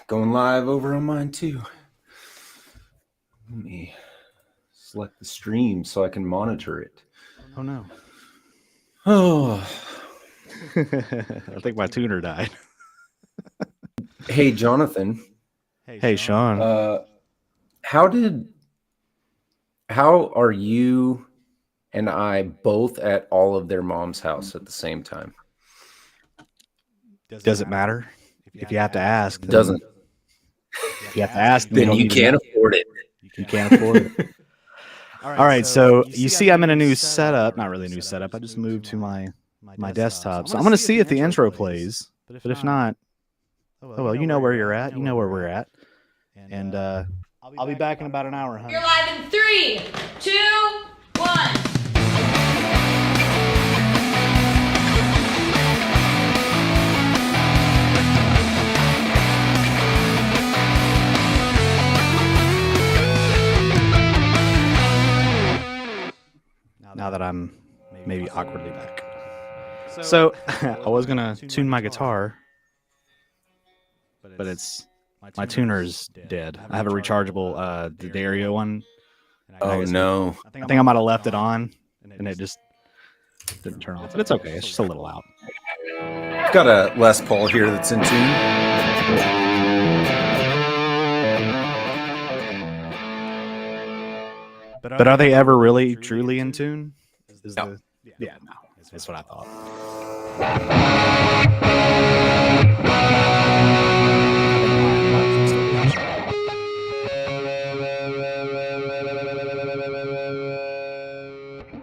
Going live over on mine too. Let me select the stream so I can monitor it. Oh no. Oh. I think my tuner died. Hey, Jonathan. Hey, Sean. How are you and I both at all of their mom's house at the same time? Does it matter? If you have to ask, It doesn't. If you have to ask, Then you can't afford it. You can't afford it. All right, so you see I'm in a new setup. Not really a new setup. I just moved to my desktop. So I'm going to see if the intro plays. But if not, oh well, you know where you're at. You know where we're at. And I'll be back in about an hour, huh? You're live in 3, 2, 1. Now that I'm maybe awkwardly back. So I was gonna tune my guitar, but my tuner's dead. I have a rechargeable the Dario one. Oh no. I think I might have left it on and it just didn't turn on. But it's okay. It's just a little out. I've got a Les Paul here that's in tune. But are they ever really truly in tune? No. Yeah, no. That's what I thought.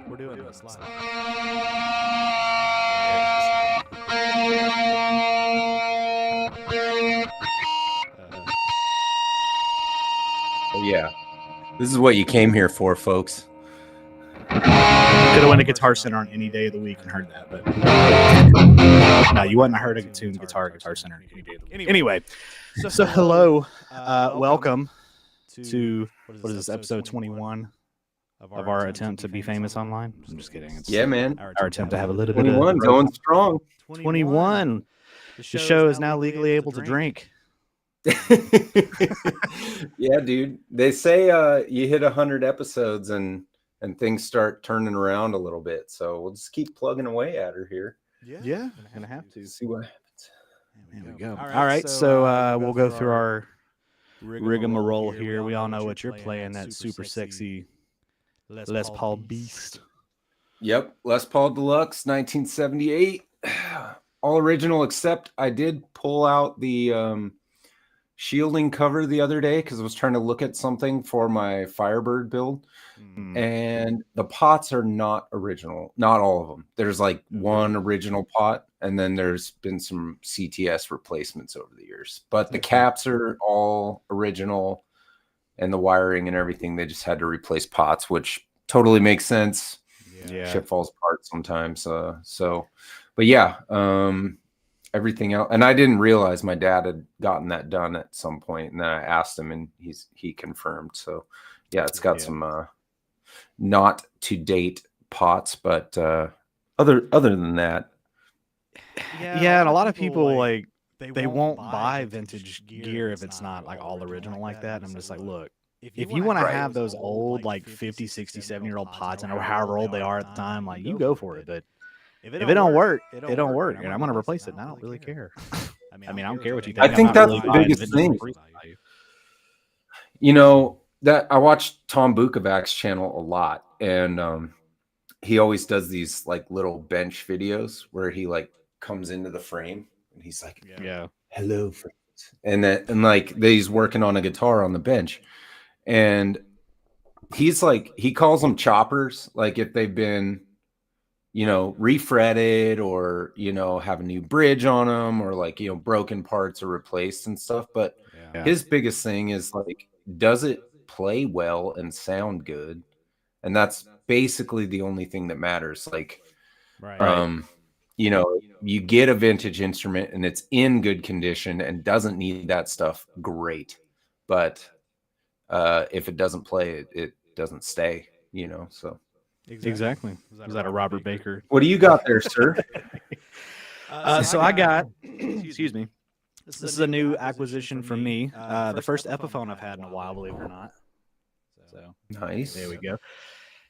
We're doing this live. Oh yeah. This is what you came here for, folks. Could have went to Guitar Center on any day of the week and heard that, but no, you wouldn't have heard a tuned Guitar Center any day of the week. Anyway, so hello, welcome to what is this, episode 21 of our attempt to be famous online. I'm just kidding. It's man. our attempt to have a little bit 21 of going strong. 21. The show is now legally able to drink. Yeah, dude. They say you hit 100 episodes and things start turning around a little bit. So we'll just keep plugging away at her here. Yeah, gonna have to See what happens. There we go. All right, so we'll go through our rigmarole here. We all know what you're playing. That super sexy Les Paul Beast. Yep. Les Paul Deluxe, 1978. All original, except I did pull out the shielding cover the other day because I was trying to look at something for my Firebird build. And the pots are not original. Not all of them. There's like one original pot, and then there's been some CTS replacements over the years. But the caps are all original, and the wiring and everything, they just had to replace pots, which totally makes sense. Yeah. Shit falls apart sometimes. But yeah, everything else. And I didn't realize my dad had gotten that done at some point, and then I asked him, and he confirmed. So yeah, it's got some not to date pots, but other than that, Yeah, and a lot of people like they won't buy vintage gear if it's not like all original like that. And I'm just like, look, if you want to have those old like 50, 60, 70-year-old pots, and however old they are at the time, like you go for it. But if it don't work, it don't work, and I'm gonna replace it. And I don't really care. I mean, I don't care what you think. I think that's the biggest thing. You know, that I watch Tom Bukovac's channel a lot, and he always does these like little bench videos where he like comes into the frame and he's like, hello friends, and like he's working on a guitar on the bench, and he's like, he calls them choppers, like if they've been, refretted, or have a new bridge on them, or like broken parts are replaced and stuff. But his biggest thing is like, does it play well and sound good? And that's basically the only thing that matters. Like, you get a vintage instrument and it's in good condition and doesn't need that stuff, great. But if it doesn't play, it doesn't stay, so. Exactly. Was that a Robert Baker? What do you got there, sir? So I got, excuse me, This is a new acquisition from me. The first Epiphone I've had in a while, believe it or not. So Nice. there we go.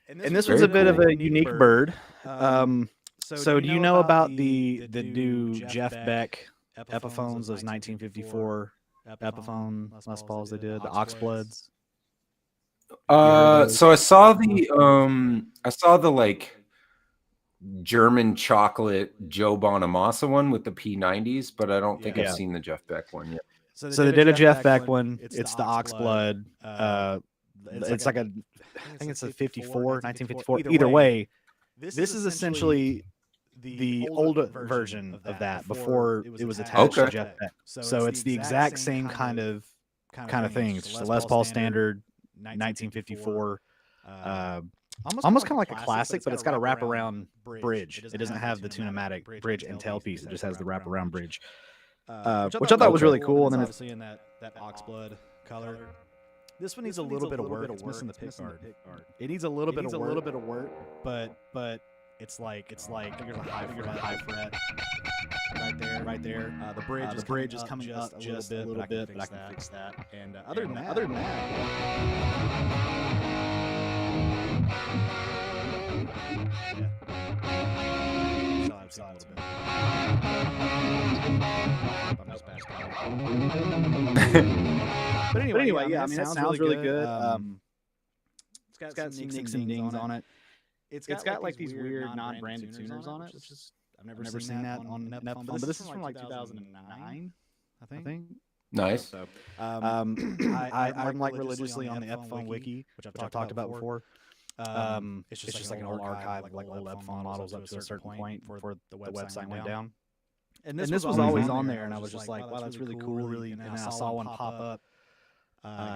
And this was a bit of a unique bird. So do you know about the new Jeff Beck Epiphones, those 1954 Epiphone Les Pauls they did, the Oxbloods? So I saw the like German chocolate Joe Bonamassa one with the P90s, but I don't think I've seen the Jeff Beck one yet. So they did a Jeff Beck one. It's the Oxblood. It's like I think it's a 1954. Either way, this is essentially the old version of that before it was attached to Jeff Beck. So it's the exact same kind of thing. It's just a Les Paul standard 1954. Almost kind of like a classic, but it's got a wraparound bridge. It doesn't have the Tune-o-matic bridge and tailpiece. It just has the wraparound bridge, which I thought was really cool. And then obviously in that Oxblood color. This one needs a little bit of work. It's missing the pick guard. it needs a little bit of work, but it's like here's a high fret right there. The bridge is coming up just a little bit, but I can fix that. And other than But anyway, yeah, I mean, it sounds really good. It's got some dings on it. It's got like these weird non-branded tuners on it, which is I've never seen that on an Epiphone. But this is from like 2009, I think. Nice. So, I'm like religiously on the Epiphone wiki, which I've talked about before. It's just like an old archive of like old Epiphone models up to a certain point before the website went down. And this was always on there, and I was just like, wow, that's really cool. And then I saw one pop up,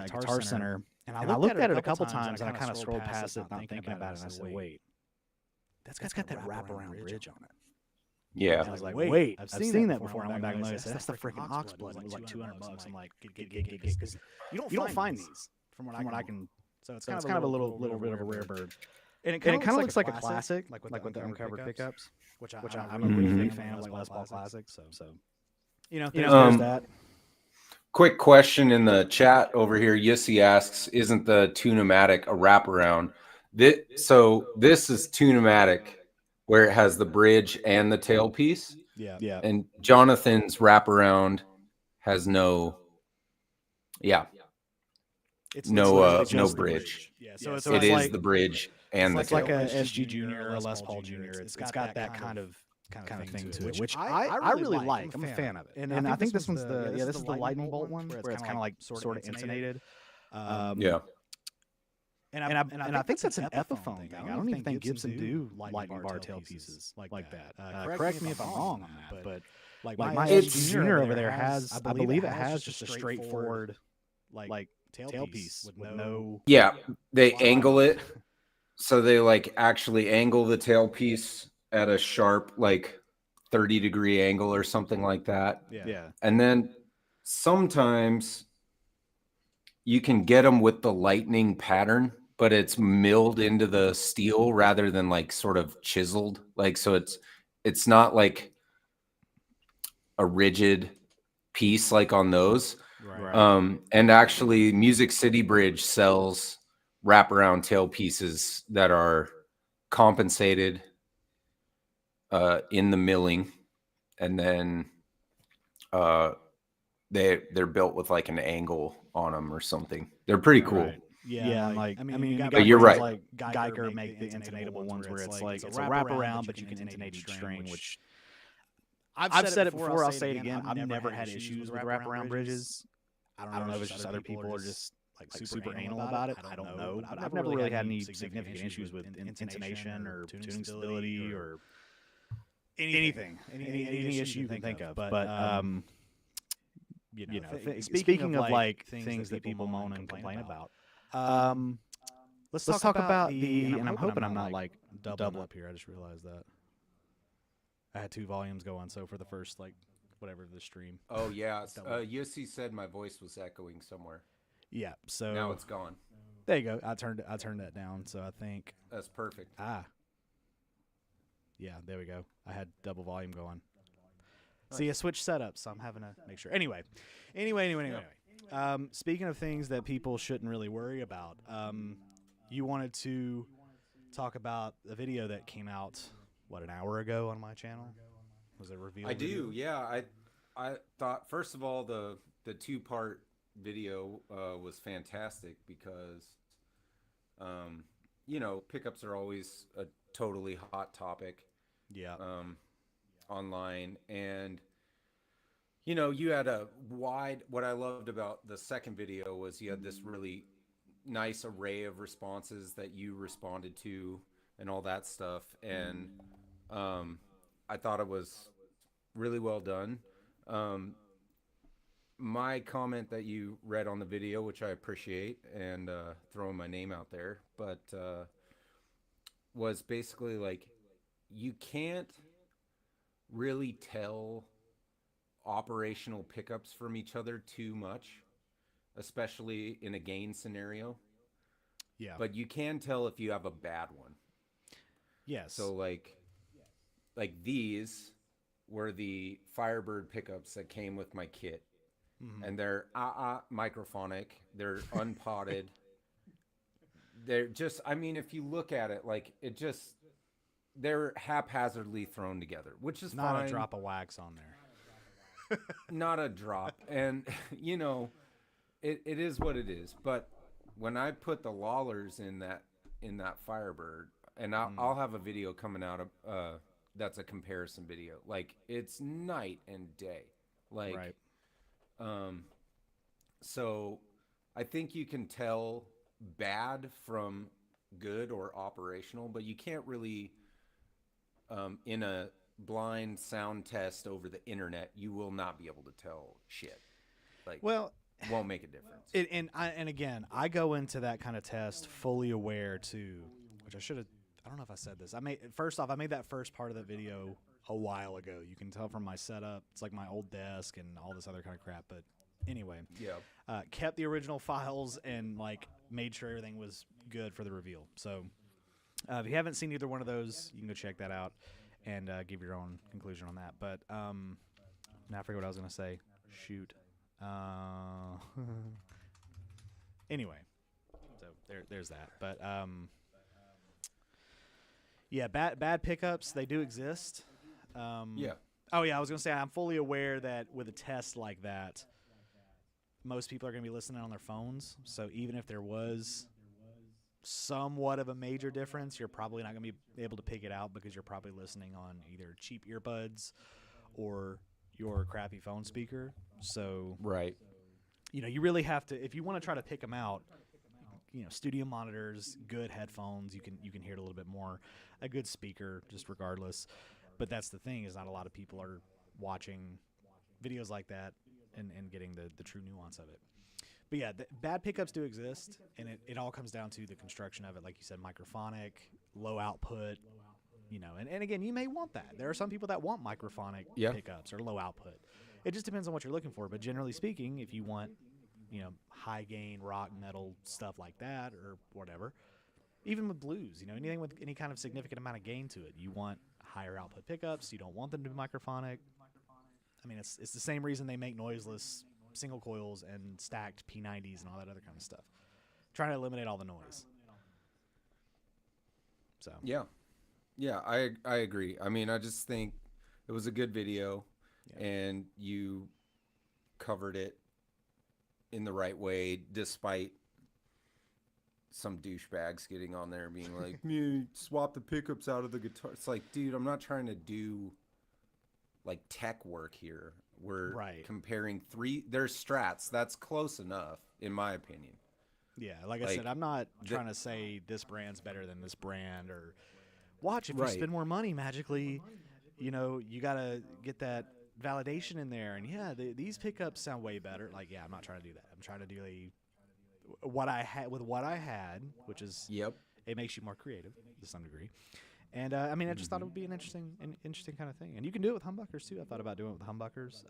Guitar Center, and I looked at it a couple times, and I kind of scrolled past it, not thinking about it, and I said, wait, that's got that wraparound bridge on it. Yeah. And I was like, wait, I've seen that before. And I went back and looked, that's the freaking Oxblood. It was like $200. I'm like, get, because you don't find these from what I can. So it's kind of a little bit of a rare bird. And it kind of looks like a classic, like with the uncovered pickups, which I'm a really big fan of, like Les Paul classics. So there's that. Quick question in the chat over here. Yussi asks, "Isn't the Tune-o-matic a wraparound?" So this is Tune-o-matic, where it has the bridge and the tailpiece. Yeah. And Jonathan's wraparound has no. Yeah. No bridge. Yeah, so it's it is like the bridge and the it's like a tailpiece. SG Junior or a Les Paul Junior. It's got that kind of thing to it, which I really like. I'm a fan of it. And I think this one's this is the lightning bolt one, where it's kind of like sort of insulated. Yeah. And I think that's an Epiphone thing. I don't even think Gibson do lightning bar tailpieces like that. Correct me if I'm wrong on that, but like my SG Junior over there has, I believe it has just a straightforward like tailpiece with no. Yeah, they angle it, so they like actually angle the tailpiece at a sharp like 30-degree angle or something like that. Yeah. And then sometimes you can get them with the lightning pattern, but it's milled into the steel rather than like sort of chiseled. Like, so it's not like a rigid piece like on those. Right. And actually Music City Bridge sells wraparound tailpieces that are compensated in the milling, and then they're built with like an angle on them or something. They're pretty cool. Right. Yeah, I mean, but you're right. Like Guyker make the intonatable ones where it's like it's a wraparound, but you can intonate each string. Which I've said it before. I'll say it again. I've never had issues with wraparound bridges. I don't know if it's just other people are just like super anal about it. I don't know. But I've never really had any significant issues with intonation or tuning stability or anything. Any issue you can think of. But speaking of like things that people moan and complain about, let's talk about the. And I'm hoping I'm not like double up here. I just realized that I had 2 volumes going. So for the first whatever the stream. Oh yeah, Yussi said my voice was echoing somewhere. Yeah, so now it's gone. There you go. I turned that down, so I think that's perfect. Yeah, there we go. I had double volume going. See, I switched setups, so I'm having to make sure. Anyway. Speaking of things that people shouldn't really worry about, you wanted to talk about the video that came out, what, an hour ago on my channel? Was it revealed? I do, yeah. I thought, first of all, the 2-part video was fantastic because, pickups are always a totally hot topic. Yeah. Online, and you had what I loved about the second video was you had this really nice array of responses that you responded to and all that stuff, and I thought it was really well done. My comment that you read on the video, which I appreciate, and throwing my name out there, but was basically like, you can't really tell operational pickups from each other too much, especially in a gain scenario. Yeah. But you can tell if you have a bad one. Yes. So like these were the Firebird pickups that came with my kit. Mm-hmm. And they're microphonic, they're unpotted. They're just, I mean, if you look at it, like, they're haphazardly thrown together, which is not fine. A drop of wax on there. Not a drop. And, it is what it is. But when I put the Lawlers in that Firebird, and I'll have a video coming out of, that's a comparison video. Like, it's night and day. Like, right. So I think you can tell bad from good or operational, but you can't really, in a blind sound test over the internet, you will not be able to tell shit. Like, well, won't make a difference. And again, I go into that kind of test fully aware too, which I don't know if I said this. I made that first part of the video a while ago. You can tell from my setup. It's like my old desk and all this other kind of crap. But anyway, yeah, kept the original files and like made sure everything was good for the reveal. So if you haven't seen either one of those, you can go check that out and give your own conclusion on that. But now I forget what I was going to say. Shoot. Anyway, so there's that. But yeah, bad pickups, they do exist. Yeah. Oh yeah, I was gonna say I'm fully aware that with a test like that, most people are gonna be listening on their phones. So even if there was somewhat of a major difference, you're probably not gonna be able to pick it out because you're probably listening on either cheap earbuds or your crappy phone speaker. So right. You really have to, if you want to try to pick them out, studio monitors, good headphones, you can hear it a little bit more, a good speaker, just regardless. But that's the thing, is not a lot of people are watching videos like that and getting the true nuance of it. But yeah, bad pickups do exist, and it all comes down to the construction of it. Like you said, microphonic, low output, and again, you may want that. There are some people that want microphonic pickups or low output. It just depends on what you're looking for. But generally speaking, if you want, high gain, rock, metal, stuff like that, or whatever, even with blues, anything with any kind of significant amount of gain to it, you want higher output pickups. You don't want them to be microphonic. I mean, it's the same reason they make noiseless single coils and stacked P90s and all that other kind of stuff. Trying to eliminate all the noise. So yeah, I agree. I mean, I just think it was a good video, and you covered it in the right way, despite some douchebags getting on there and being like, "You swap the pickups out of the guitar." It's like, dude, I'm not trying to do like tech work here. We're comparing there's Strats. That's close enough, in my opinion. Yeah, like I said, I'm not trying to say this brand's better than this brand, or watch, if you spend more money, magically, you got to get that validation in there. And these pickups sound way better. Like, I'm not trying to do that. I'm trying to do what I had, which is it makes you more creative to some degree. And I mean, I just thought it would be an interesting kind of thing. And you can do it with humbuckers too. I thought about doing it with humbuckers.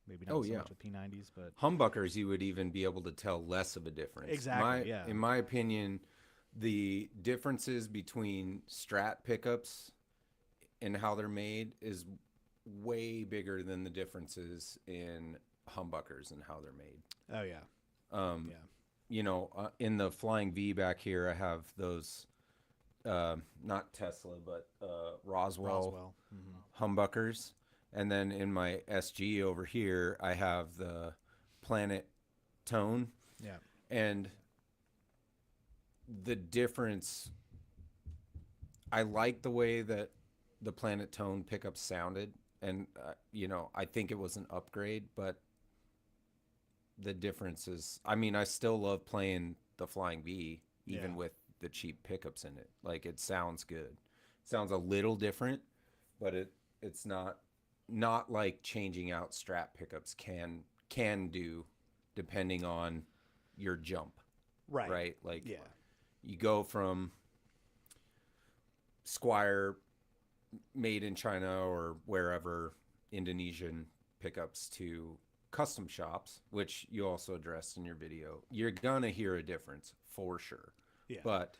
Maybe not so much with P90s, but humbuckers, you would even be able to tell less of a difference. Exactly. In my opinion, the differences between Strat pickups and how they're made is way bigger than the differences in humbuckers and how they're made. Oh yeah. Yeah. You know, in the Flying V back here, I have those, not Tesla, but Roswell. Humbuckers. And then in my SG over here, I have the Planet Tone. Yeah. And the difference, I like the way that the Planet Tone pickup sounded. And, you know, I think it was an upgrade, but the difference is, I mean, I still love playing the Flying V, even with the cheap pickups in it. Like, it sounds good. It sounds a little different, but it's not like changing out Strat pickups can do, depending on your jump. Right? Like, you go from Squire made in China or wherever, Indonesian pickups, to custom shops, which you also addressed in your video. You're gonna hear a difference for sure. Yeah. But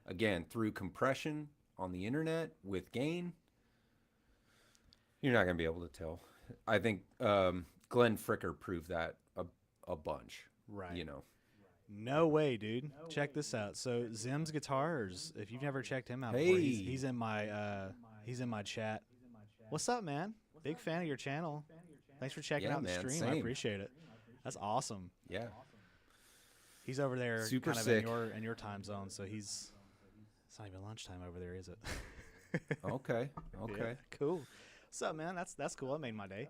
again, through compression on the internet with gain, you're not gonna be able to tell. I think Glenn Fricker proved that a bunch. Right. You know. No way, dude. Check this out. So Zim's Guitars, if you've never checked him out Hey. before, he's in my chat. What's up, man? Big fan of your channel. Thanks for checking out the man, stream. I same. appreciate it. That's awesome. Yeah. He's over there Super kind of sick. in your time zone, so it's not even lunchtime over there, is it? Okay. Yeah, cool. What's up, man? That's cool. That made my day.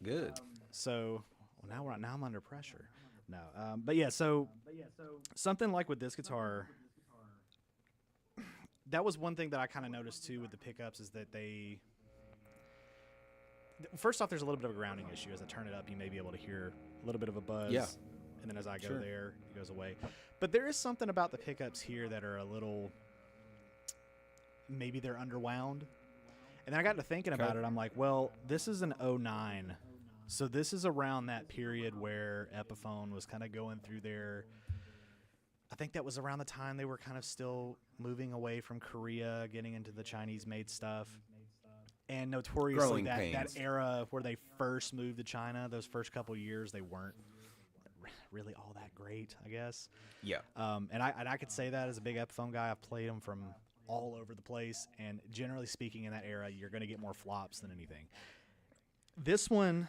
Good. So now I'm under pressure. No, but yeah. So something like with this guitar, that was one thing that I kind of noticed too with the pickups is that first off, there's a little bit of a grounding issue. As I turn it up, you may be able to hear a little bit of a buzz. Yeah. And then as I go Sure. there, it goes away. But there is something about the pickups here that are a little, maybe they're underwound. And then I got to thinking about it. I'm like, well, this is an 09. So this is around that period where Epiphone was kind of going through their, I think that was around the time they were kind of still moving away from Korea, getting into the Chinese-made stuff. And notoriously, that era where they first moved to China, those first couple years, they weren't really all that great, I guess. Yeah. And I could say that as a big Epiphone guy. I've played them from all over the place, and generally speaking, in that era, you're going to get more flops than anything. This one,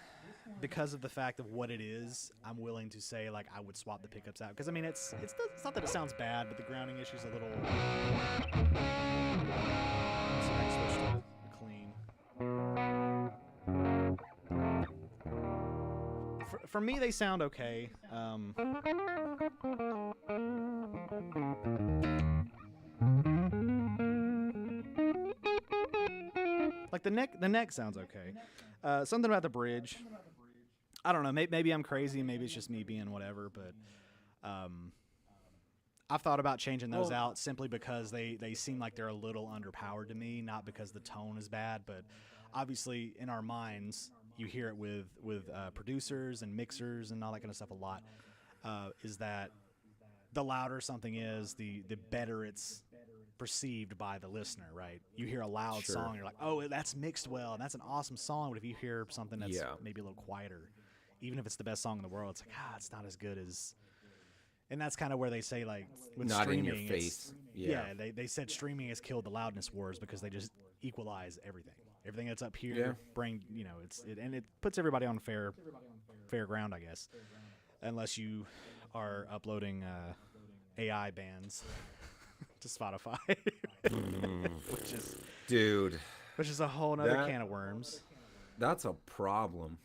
because of the fact of what it is, I'm willing to say like I would swap the pickups out because I mean it's not that it sounds bad, but the grounding issue's a little. So I switched to clean. For me, they sound okay. Like the neck sounds okay. Something about the bridge. I don't know. Maybe I'm crazy. Maybe it's just me being whatever. But I've thought about changing those out simply because they seem like they're a little underpowered to me. Not because the tone is bad, but obviously in our minds, you hear it with producers and mixers and all that kind of stuff a lot. Is that the louder something is, the better it's perceived by the listener, right? You hear a loud song, you're like, oh, that's mixed well, and that's an awesome song. But if you hear something that's maybe a little quieter, even if it's the best song in the world, it's like, it's not as good as. And that's kind of where they say, like, with not streaming, in your face. They said streaming has killed the loudness wars because they just equalize everything. Everything that's up here, and it puts everybody on fair ground, I guess, unless you are uploading AI bands to Spotify, which is a whole nother can of worms. That's a problem.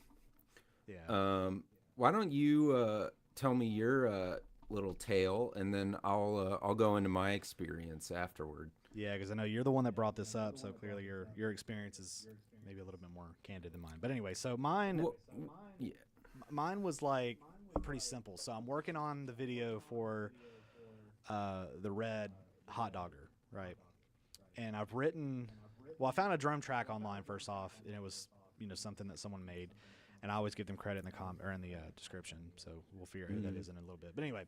Yeah. Why don't you tell me your little tale, and then I'll go into my experience afterward. Yeah, because I know you're the one that brought this up, so clearly your experience is maybe a little bit more candid than mine. But anyway, so mine was like pretty simple. So I'm working on the video for the Red Hot Dogger, right? And I found a drum track online first off, and it was something that someone made, and I always give them credit in the description, so we'll figure out who that is in a little bit. But anyway,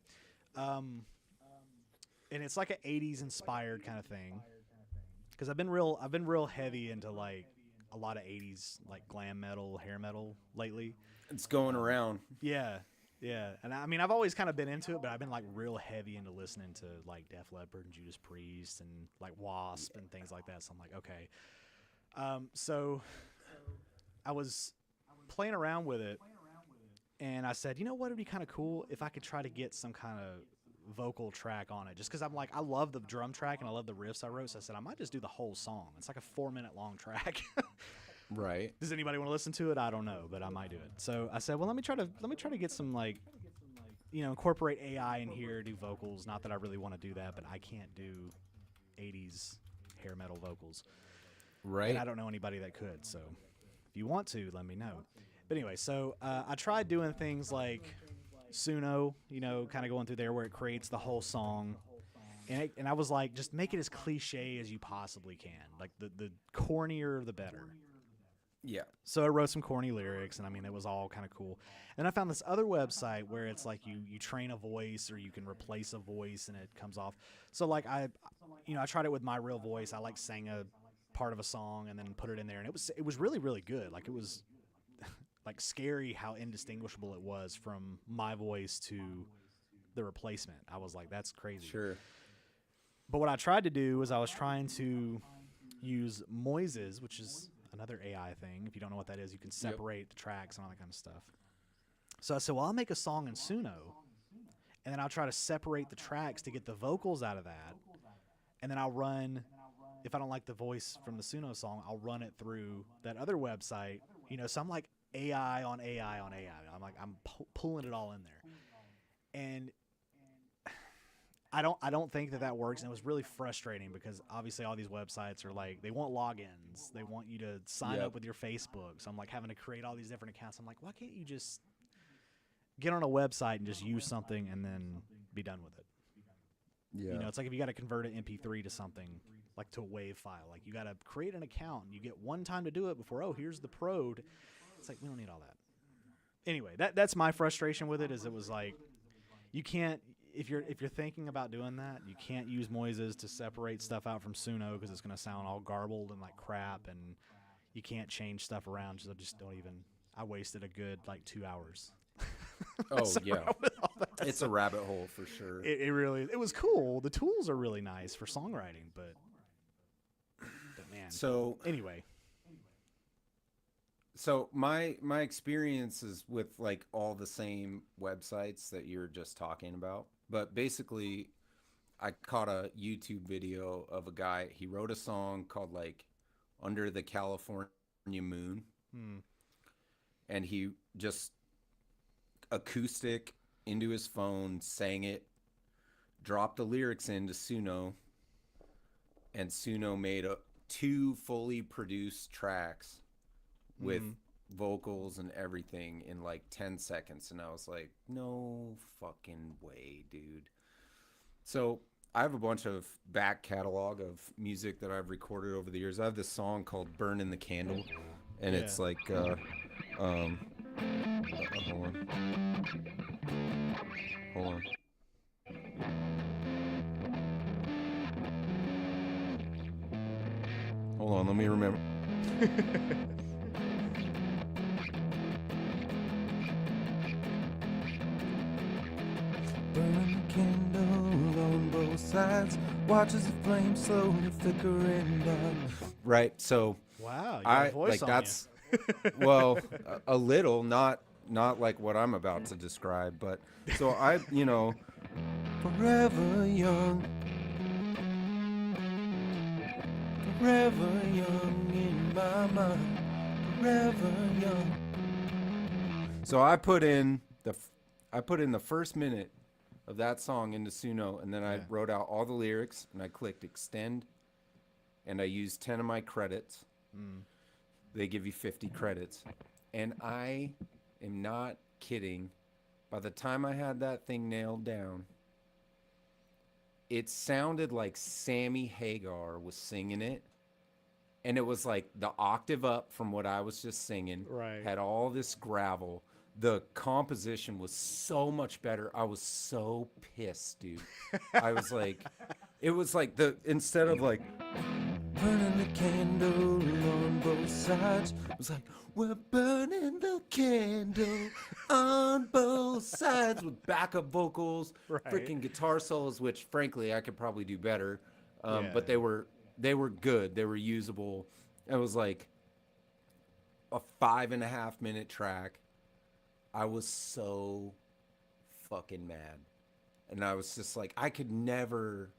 and it's like an 80s inspired kind of thing, because I've been real heavy into like a a lot of 80s like glam metal, hair metal lately. It's going around. Yeah. Yeah. And I mean, I've always kind of been into it, but I've been like real heavy into listening to like Def Leppard and Judas Priest and like Wasp and things like that. So I'm like, okay. So I was playing around with it, and I said, you know what would be kind of cool if I could try to get some kind of vocal track on it, just because I'm like, I love the drum track and I love the riffs I wrote. So I said I might just do the whole song. It's like a 4-minute long track. Right. Does anybody want to listen to it? I don't know, but I might do it. So I said, well, let me try to get some, like, you know, incorporate AI in here, do vocals. Not that I really want to do that, but I can't do 80s hair metal vocals. Right. And I don't know anybody that could. So if you want to, let me know. But anyway, so I tried doing things like Suno, you know, kind of going through there where it creates the whole song. And I was like, just make it as cliche as you possibly can. Like the cornier, the better. Yeah. So I wrote some corny lyrics, and I mean, it was all kind of cool. And I found this other website where it's like you train a voice, or you can replace a voice, and it comes off. So like I tried it with my real voice. I like sang a part of a song and then put it in there, and it was really, really good. Like, it was like scary how indistinguishable it was from my voice to the replacement. I was like, that's crazy. Sure. But what I tried to do was I was trying to use Moises, which is another AI thing. If you don't know what that is, you can separate the tracks and all that kind of stuff. So I said, well, I'll make a song in Suno, and then I'll try to separate the tracks to get the vocals out of that. And then I'll run, if I don't like the voice from the Suno song, I'll run it through that other website. You know, so I'm like AI on AI on AI. I'm like, I'm pulling it all in there. And I don't think that works, and it was really frustrating because obviously all these websites are like, they want logins, they want you to sign up with your Facebook. So I'm like having to create all these different accounts. I'm like, why can't you just get on a website and just use something and then be done with it? Yeah. You know, it's like if you got to convert an MP3 to something, like to a WAV file, like you got to create an account and you get one time to do it before, oh, here's the pro. It's like, we don't need all that. Anyway, that's my frustration with it, is it was like, you can't, if you're thinking about doing that, you can't use Moises to separate stuff out from Suno because it's going to sound all garbled and like crap, and you can't change stuff around. So just don't even. I wasted a good like 2 hours. Oh yeah, it's a rabbit hole for sure. It really, it was cool. The tools are really nice for songwriting, but man. So anyway. So my experience is with like all the same websites that you're just talking about. But basically, I caught a YouTube video of a guy. He wrote a song called like Under the California Moon. And he just acoustic into his phone, sang it, dropped the lyrics into Suno, and Suno made 2 fully produced tracks with vocals and everything in like 10 seconds. And I was like, no fucking way, dude. So I have a bunch of back catalog of music that I've recorded over the years. I have this song called Burning the Candle, and it's like hold on. Hold on, let me remember. Burning the candle on both sides, watches the flame slowly flickering down. Right, so wow, you got a voice like on that's well, a little, not like what I'm about to describe, but so I, you know, forever young in my mind, forever young. So I put in the first minute of that song into Suno, and then I wrote out all the lyrics, and I clicked extend, and I used 10 of my credits. They give you 50 credits. And I am not kidding. By the time I had that thing nailed down, it sounded like Sammy Hagar was singing it. And it was like the octave up from what I was just singing. Right. Had all this gravel. The composition was so much better. I was so pissed, dude. I was like, it was like instead of like, burning the candle on both sides. It was like, we're burning the candle on both sides with backup vocals, freaking guitar solos, which frankly I could probably do better. But they were good. They were usable. It was like a 5.5 minute track. I was so fucking mad. And I was just like, I could never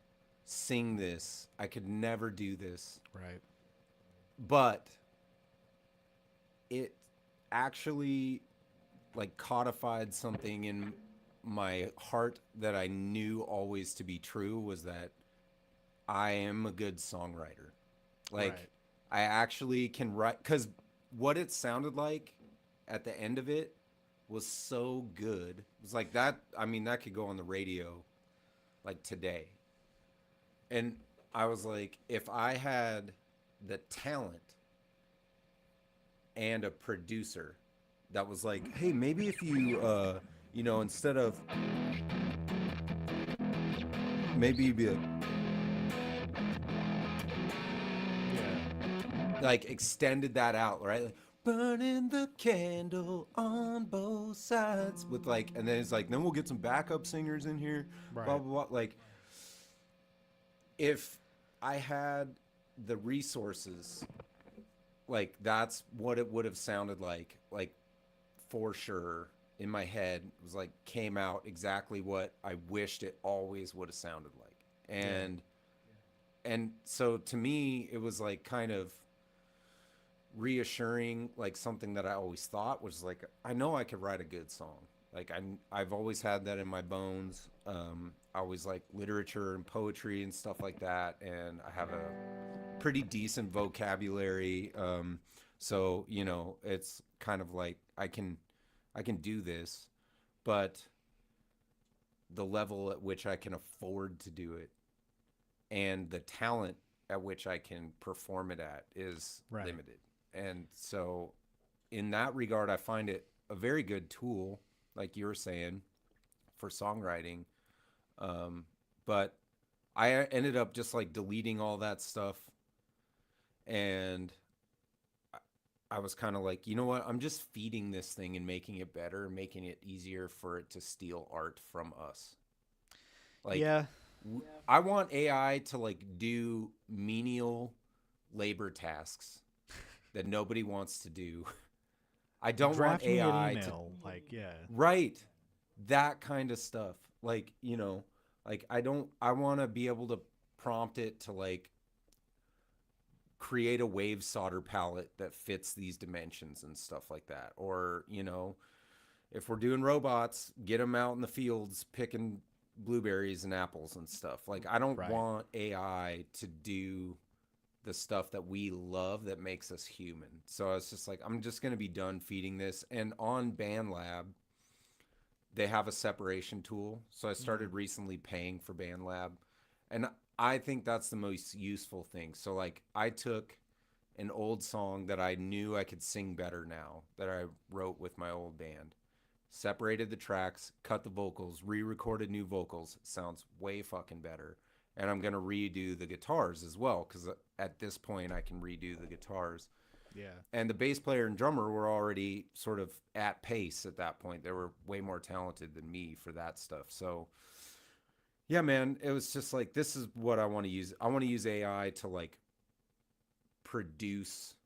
sing this. I could never do this. Right. But it actually like codified something in my heart that I knew always to be true, was that I am a good songwriter. Like I actually can write, because what it sounded like at the end of it was so good. It was like that. I mean, that could go on the radio like today. And I was like, if I had the talent and a producer that was like, hey, maybe if you, you know, instead of, maybe you'd be like extended that out, right? Like, burning the candle on both sides with like, and then it's like, then we'll get some backup singers in here, blah, blah, blah. Like, if I had the resources, like that's what it would have sounded like for sure in my head. It was like, came out exactly what I wished it always would have sounded like. And so to me, it was like kind of reassuring, like something that I always thought was like, I know I could write a good song. Like I've always had that in my bones. I always like literature and poetry and stuff like that, and I have a pretty decent vocabulary. So you know, it's kind of like I can do this, but the level at which I can afford to do it and the talent at which I can perform it at is limited. And so in that regard, I find it a very good tool, like you were saying, for songwriting. But I ended up just like deleting all that stuff. And I was kind of like, you know what? I'm just feeding this thing and making it better, making it easier for it to steal art from us. Like, I want AI to like do menial labor tasks that nobody wants to do. I don't Draft want AI me an email, right, that kind of stuff. Like, you know, like I want to be able to prompt it to like create a wave solder palette that fits these dimensions and stuff like that. Or, you know, if we're doing robots, get them out in the fields picking blueberries and apples and stuff. Like, I don't want AI to do the stuff that we love that makes us human. So I was just like, I'm just going to be done feeding this. And on BandLab, they have a separation tool. So I started recently paying for BandLab. And I think that's the most useful thing. So like, I took an old song that I knew I could sing better now, that I wrote with my old band, separated the tracks, cut the vocals, re-recorded new vocals. Sounds way fucking better. And I'm going to redo the guitars as well, because at this point I can redo the guitars. Yeah. And the bass player and drummer were already sort of at pace at that point. They were way more talented than me for that stuff. So yeah, man, it was just like, this is what I want to use. I want to use AI to like produce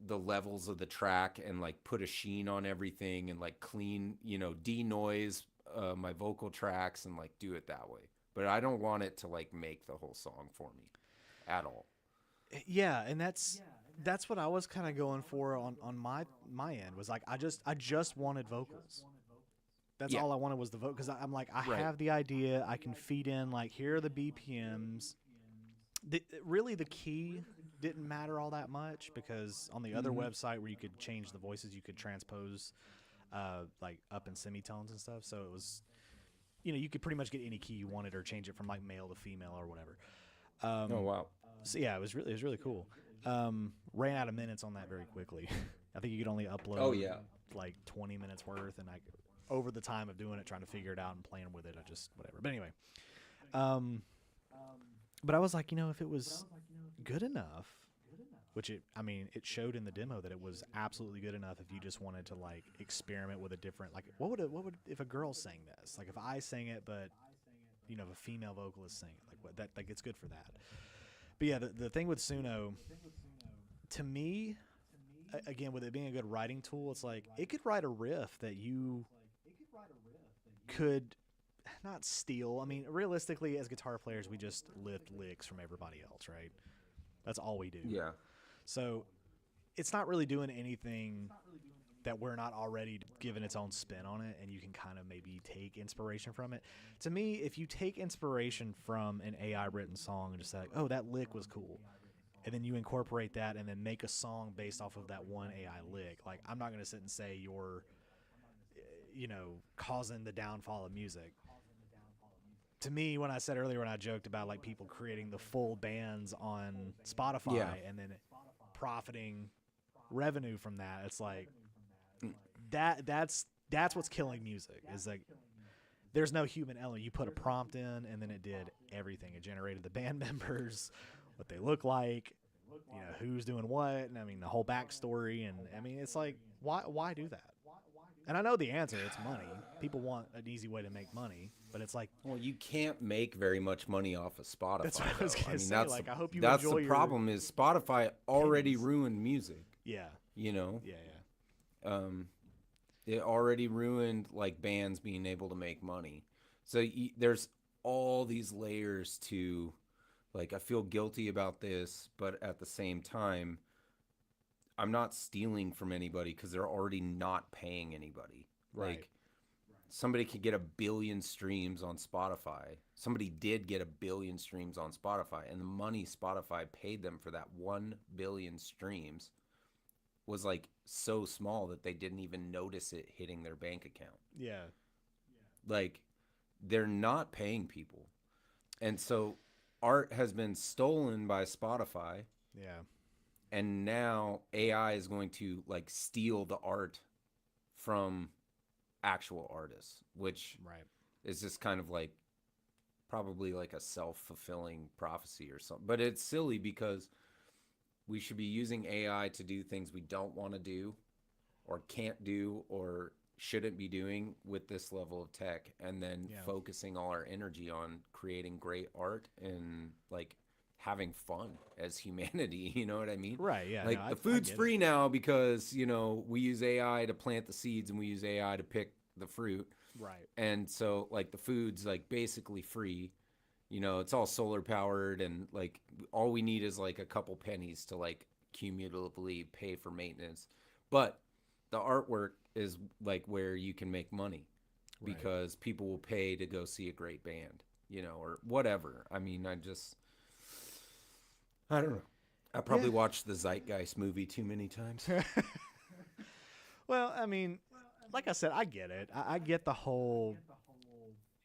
the levels of the track and like put a sheen on everything and like clean, you know, denoise my vocal tracks and like do it that way. But I don't want it to like make the whole song for me at all. Yeah, and that's what I was kind of going for on my end, was like I just wanted vocals. That's all I wanted, was the vote, because I'm like, I have the idea, I can feed in like, here are the BPMs. Really the key didn't matter all that much, because on the other website where you could change the voices, you could transpose like up and semitones and stuff. So it was, you know, you could pretty much get any key you wanted or change it from like male to female or whatever. Oh wow. So yeah, it was really cool. Ran out of minutes on that very quickly. I think you could only upload like 20 minutes worth, and over the time of doing it, trying to figure it out and playing with it, I just whatever. But anyway, but I was like, you know, if it was good enough. Which it showed in the demo that it was absolutely good enough if you just wanted to like experiment with a different, like what would if a girl sang this, like if I sang it, but you know, if a female vocalist sang it, like what that, like it's good for that. But yeah, the thing with Suno, to me, again, with it being a good writing tool, it's like it could write a riff that you could not steal. I mean, realistically, as guitar players, we just lift licks from everybody else, right? That's all we do. Yeah. So it's not really doing anything that we're not already given its own spin on it, and you can kind of maybe take inspiration from it. To me, if you take inspiration from an AI written song and just say, like, oh, that lick was cool, and then you incorporate that and then make a song based off of that one AI lick, like I'm not going to sit and say you're, you know, causing the downfall of music. To me, when I said earlier, when I joked about like people creating the full bands on Spotify and then profiting revenue from that, it's like that's what's killing music. Is like there's no human element. You put a prompt in and then it did everything. It generated the band members, what they look like, you know, who's doing what, and I mean the whole backstory. And I mean, it's like why do that? And I know the answer, it's money. People want an easy way to make money, but it's like, well, you can't make very much money off of Spotify. That's what I was gonna say. That's like, I hope you that's enjoy the problem is Spotify already ruined music. Yeah. You know. Yeah. It already ruined like bands being able to make money. So there's all these layers to, like, I feel guilty about this, but at the same time, I'm not stealing from anybody because they're already not paying anybody. Right. Like, somebody could get 1 billion streams on Spotify. Somebody did get 1 billion streams on Spotify, and the money Spotify paid them for that 1 billion streams was like so small that they didn't even notice it hitting their bank account. Yeah. Like, they're not paying people. And so art has been stolen by Spotify. Yeah. And now AI is going to like steal the art from actual artists, which is just kind of like probably like a self-fulfilling prophecy or something. But it's silly because we should be using AI to do things we don't want to do or can't do or shouldn't be doing with this level of tech, and then focusing all our energy on creating great art and like having fun as humanity. You know what I mean? Right. Yeah. Like the food's free now because, you know, we use AI to plant the seeds and we use AI to pick the fruit. Right. And so like the food's like basically free. You know, it's all solar powered, and like all we need is like a couple pennies to like cumulatively pay for maintenance. But the artwork is like where you can make money because people will pay to go see a great band, you know, or whatever. I mean, I don't know. I probably watched the Zeitgeist movie too many times. Well, I mean, like I said, I get it. I get the whole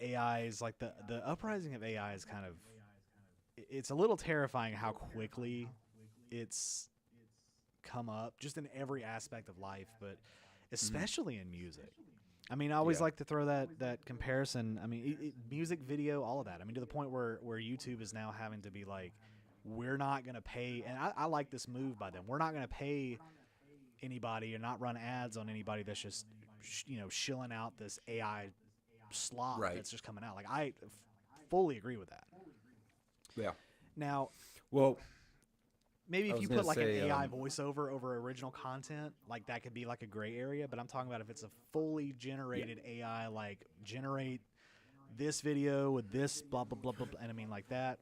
AI is like the uprising of AI is kind of, it's a little terrifying how quickly it's come up just in every aspect of life, but especially in music. I mean, I always like to throw that comparison. I mean, music, video, all of that. I mean, to the point where YouTube is now having to be like, we're not going to pay, and I like this move by them. We're not going to pay anybody or not run ads on anybody that's just, you know, shilling out this AI slop that's just coming out. Like, I fully agree with that. Yeah. Now, well, maybe if you put like an AI voiceover over original content, like that could be like a gray area, but I'm talking about if it's a fully generated AI, like generate this video with this blah, blah, blah, blah, blah, and I mean like that.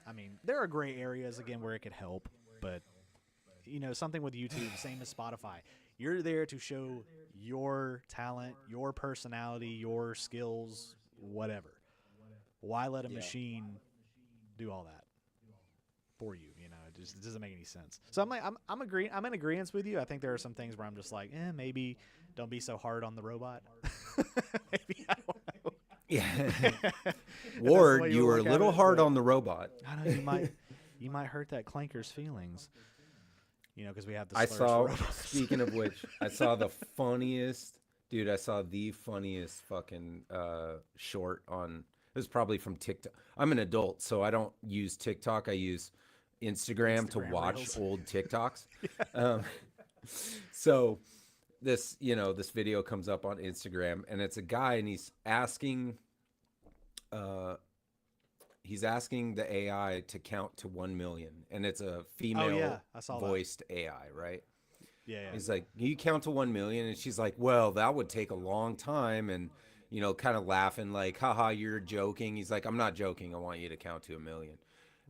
I mean, there are gray areas, again, where it could help, but, you know, something with YouTube, same as Spotify. You're there to show your talent, your personality, your skills, whatever. Why let a machine do all that for you? You know, it doesn't make any sense. So I'm like, I'm in agreement with you. I think there are some things where I'm just like, maybe don't be so hard on the robot. Maybe, I don't know. Yeah. Ward, you were a little hard on the robot. I know you might hurt that clanker's feelings. You know, because we have the speaking of which, I saw the funniest fucking short on, it was probably from TikTok. I'm an adult, so I don't use TikTok. I use Instagram to Instagram watch Reels. old TikToks. So this video comes up on Instagram, and it's a guy, and he's asking the AI to count to 1 million, and it's a female I saw voiced AI, right? Yeah. He's like, "Can you count to 1 million?" And she's like, "Well, that would take a long time," and kind of laughing like, "Haha, you're joking." He's like, "I'm not joking. I want you to count to 1 million."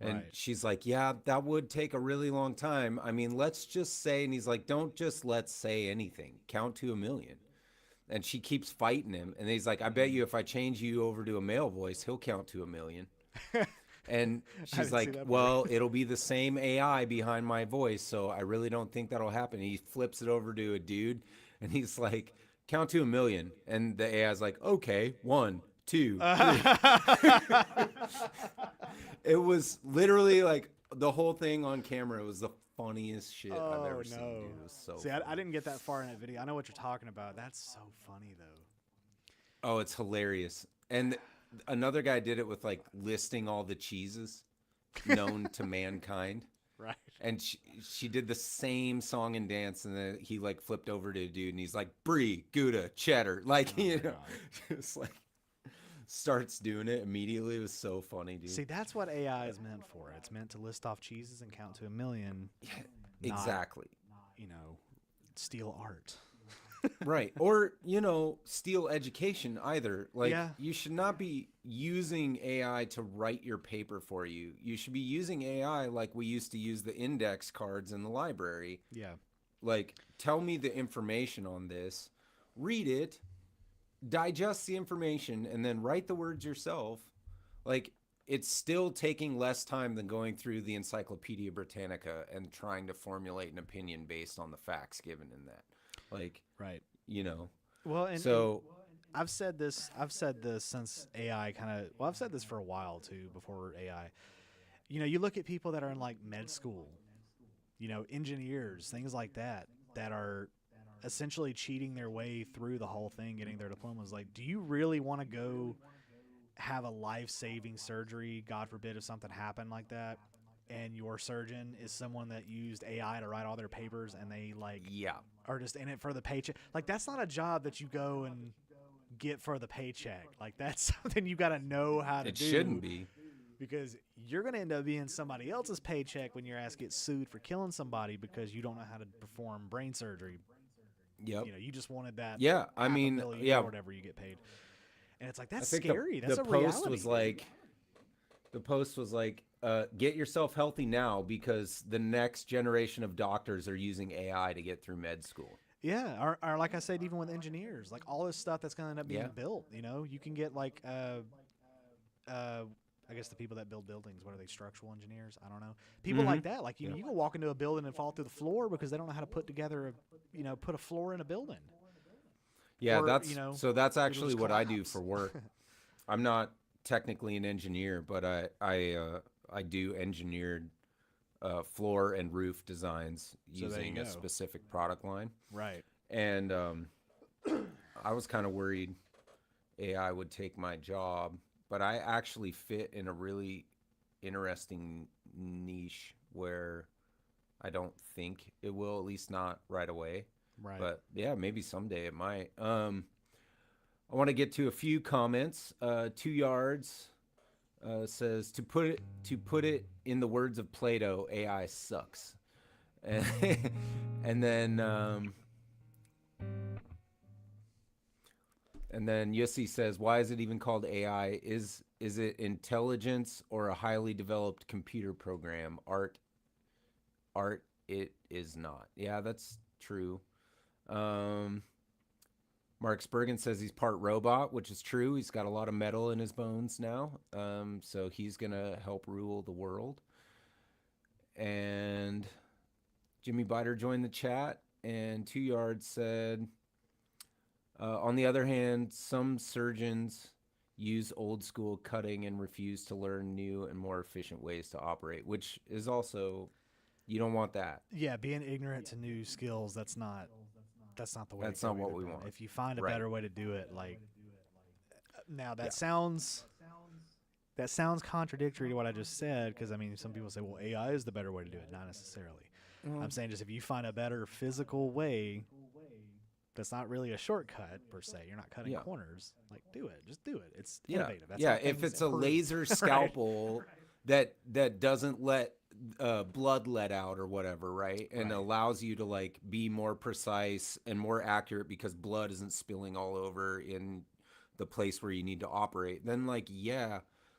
And Right. she's like, "Yeah, that would take a really long time. I mean, let's just say," and he's like, "Don't just let's say anything. Count to 1 million." And she keeps fighting him. And he's like, "I bet you if I change you over to a male voice, he'll count to 1 million." And she's didn't see like, that "Well, it'll be the same AI behind my voice, so I really don't think that'll happen." He flips it over to a dude, and he's like, "Count to 1 million." And the AI's like, "Okay, 1, 2, 3. It was literally like the whole thing on camera. It was the funniest shit I've ever seen, dude. It was so See, funny. I didn't get that far in that video. I know what you're talking about. That's so funny, though. Oh, it's hilarious. And another guy did it with like listing all the cheeses known to mankind. Right. And she did the same song and dance, and then he like flipped over to a dude, and he's like, "Brie, Gouda, cheddar," like just like starts doing it immediately. It was so funny, dude. See, that's what AI is meant for. It's meant to list off cheeses and count to 1 million. Exactly. Steal art. Right. Or, steal education either. Like, Yeah. you should not be using AI to write your paper for you. You should be using AI like we used to use the index cards in the library. Yeah. Like, tell me the information on this, read it, digest the information, and then write the words yourself. Like, it's still taking less time than going through the Encyclopedia Britannica and trying to formulate an opinion based on the facts given in that. Like, Right. Well, and I've said this since AI I've said this for a while too, before AI. You look at people that are in like med school, engineers, things like that are essentially cheating their way through the whole thing, getting their diplomas. Like, do you really want to go have a life-saving surgery, God forbid if something happened like that, and your surgeon is someone that used AI to write all their papers, and they are just in it for the paycheck? Like, that's not a job that you go and get for the paycheck. Like, that's something you got to know how to do. It shouldn't be. Because you're going to end up being somebody else's paycheck when your ass gets sued for killing somebody because you don't know how to perform brain surgery. Yep. You just wanted that. Yeah, I mean, or whatever you get paid. And it's like, that's scary. That's a reality. The post was like, get yourself healthy now because the next generation of doctors are using AI to get through med school. Yeah, or like I said, even with engineers, like all this stuff that's going to end up being built. You can get like, I guess the people that build buildings, what are they, structural engineers? I don't know. People like that. Like you can walk into a building and fall through the floor because they don't know how to put together put a floor in a building. Yeah, Or, that's actually what I do collapse. for work. I'm not technically an engineer, but I do engineered floor and roof designs using a specific product line. Right. And I was kind of worried AI would take my job, but I actually fit in a really interesting niche where I don't think it will, at least not right away. Right. But yeah, maybe someday it might. I want to get to a few comments. 2 Yards says to put it in the words of Plato, AI sucks. And then Yussi says, why is it even called AI? Is it intelligence or a highly developed computer program? Art it is not. Yeah, that's true. Mark Spurgeon says he's part robot, which is true. He's got a lot of metal in his bones now. So he's going to help rule the world. And Jimmy Biter joined the chat, and 2 Yards said, on the other hand, some surgeons use old school cutting and refuse to learn new and more efficient ways to operate, which is also, you don't want that. Yeah, being ignorant to new skills, that's not the way. That's not what we want. If you find a Right. better way to do it, like now that sounds that sounds contradictory to what I just said, because I mean, some people say, well, AI is the better way to do it. Not necessarily. I'm saying just if you find a better physical way that's not really a shortcut per se, you're not cutting corners, like, do it. Just do it. It's innovative. That's how if things it's a improve. laser scalpel that doesn't let blood let out or whatever, right? And allows you to like be more precise and more accurate because blood isn't spilling all over in the place where you need to operate, then like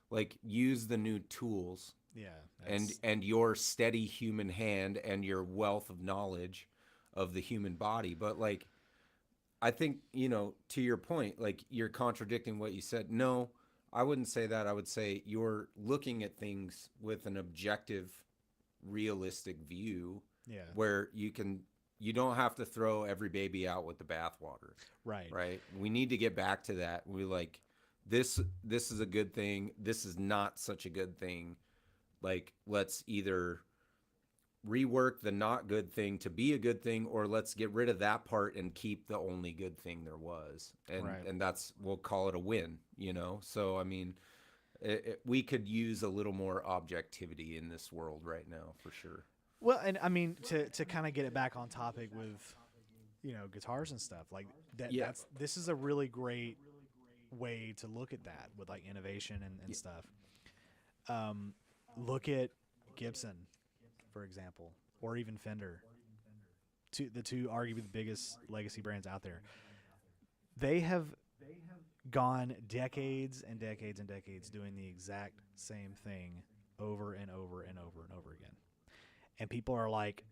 like use the new tools. And your steady human hand and your wealth of knowledge of the human body. But like, I think, to your point, like you're contradicting what you said. No, I wouldn't say that. I would say you're looking at things with an objective, realistic view where you don't have to throw every baby out with the bathwater. Right. We need to get back to that. We like, this is a good thing. This is not such a good thing. Like, let's either rework the not good thing to be a good thing, or let's get rid of that part and keep the only good thing there was. And that's, we'll call it a win, So, I mean, we could use a little more objectivity in this world right now, for sure. Well, and I mean, to kind of get it back on topic with, guitars and stuff like that. This is a really great way to look at that with like innovation and stuff. Look at Gibson, for example, or even Fender. The two arguably the biggest legacy brands out there. They have gone decades and decades and decades doing the exact same thing over and over and over and over again. And people are like,